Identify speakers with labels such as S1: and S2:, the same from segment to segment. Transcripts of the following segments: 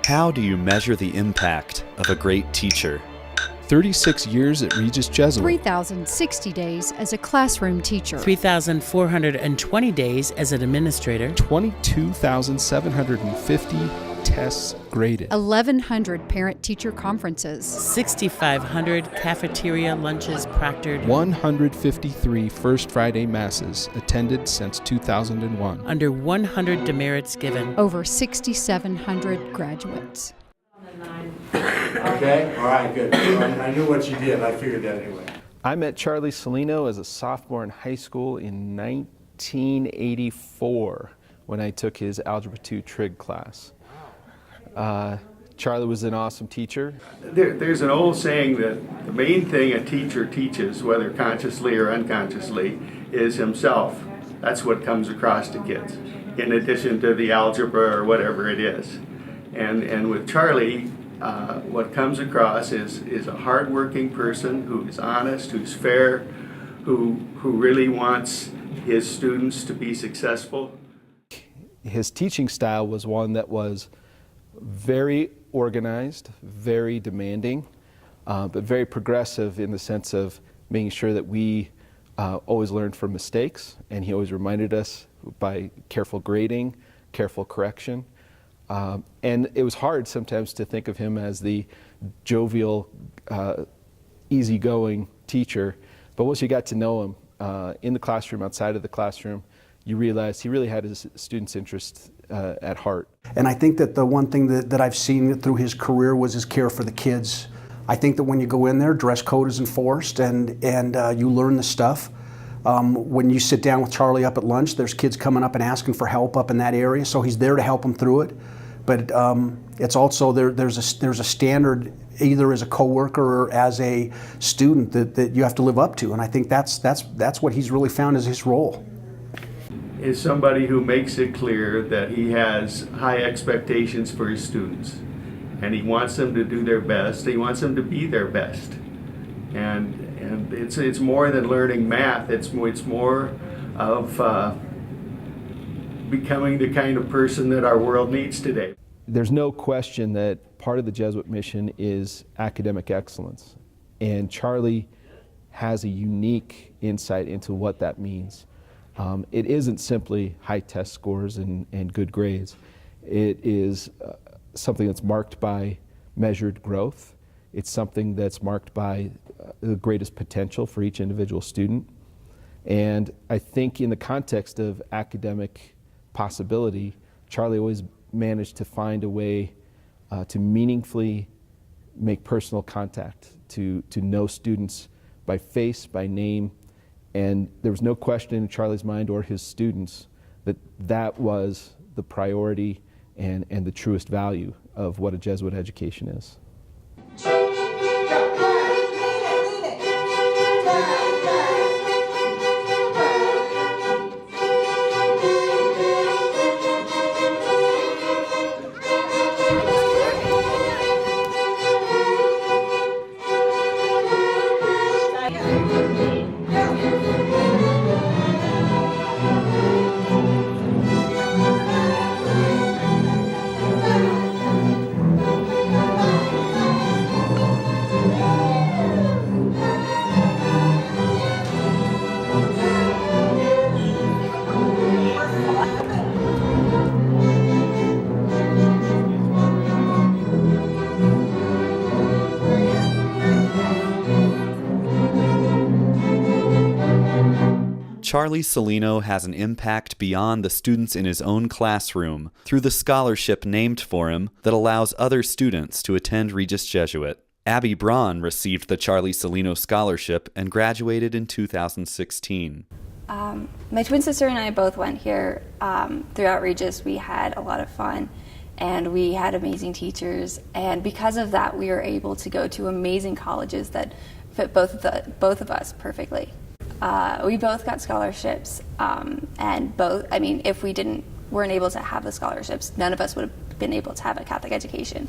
S1: How do you measure the impact of a great teacher?
S2: 36 years at Regis Jesuit.
S3: 3,060 days as a classroom teacher.
S4: 3,420 days as an administrator.
S2: 22,750 tests graded.
S3: 1,100 parent-teacher conferences.
S4: 6,500 cafeteria lunches proctored.
S2: 153 First Friday Masses attended since 2001.
S4: Under 100 demerits given.
S3: Over 6,700 graduates.
S5: Okay, all right, good. I knew what you did. I figured that anyway.
S2: I met Charlie Saulino as a sophomore in high school in 1984 when I took his Algebra 2 trig class. Charlie was an awesome teacher.
S6: There's an old saying that the main thing a teacher teaches, whether consciously or unconsciously, is himself. That's what comes across to kids, in addition to the algebra or whatever it is. And with Charlie, what comes across is a hardworking person who is honest, who's fair, who really wants his students to be successful.
S2: His teaching style was one that was very organized, very demanding, but very progressive in the sense of making sure that we always learned from mistakes, and he always reminded us by careful grading, careful correction. And it was hard sometimes to think of him as the jovial, easygoing teacher, but once you got to know him in the classroom, outside of the classroom, you realized he really had his students' interests at heart.
S7: And I think that the one thing that I've seen through his career was his care for the kids. I think that when you go in there, dress code is enforced, and you learn the stuff. When you sit down with Charlie up at lunch, there's kids coming up and asking for help up in that area, so he's there to help them through it. But it's also there's a standard, either as a coworker or as a student, that you have to live up to, and I think that's what he's really found as his role.
S6: Is somebody who makes it clear that he has high expectations for his students, and he wants them to do their best. He wants them to be their best, and it's more than learning math. It's more of becoming the kind of person that our world needs today.
S2: There's no question that part of the Jesuit mission is academic excellence, and Charlie has a unique insight into what that means. It isn't simply high test scores and good grades. It is something that's marked by measured growth. It's something that's marked by the greatest potential for each individual student. And I think in the context of academic possibility, Charlie always managed to find a way to meaningfully make personal contact, to know students by face, by name. And there was no question in Charlie's mind or his students that that was the priority and the truest value of what a Jesuit education is.
S1: Charlie Saulino has an impact beyond the students in his own classroom through the scholarship named for him that allows other students to attend Regis Jesuit. Abby Braun received the Charlie Saulino Scholarship and graduated in 2016.
S8: My twin sister and I both went here throughout Regis. We had a lot of fun, and we had amazing teachers, and because of that we were able to go to amazing colleges that fit both of us perfectly. We both got scholarships, and if we weren't able to have the scholarships, none of us would have been able to have a Catholic education.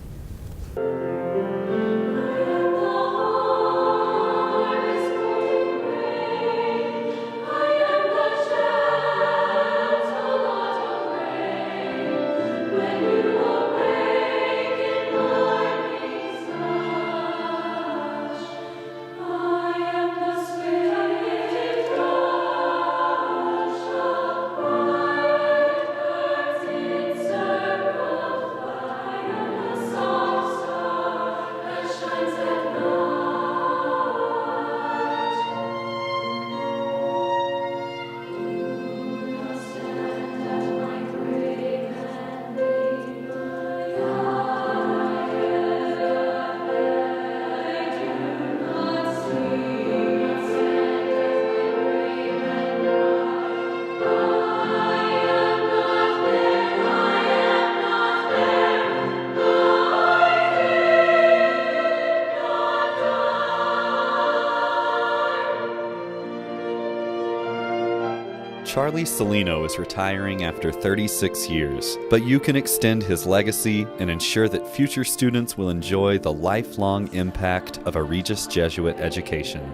S1: Charlie Saulino is retiring after 36 years, but you can extend his legacy and ensure that future students will enjoy the lifelong impact of a Regis Jesuit education.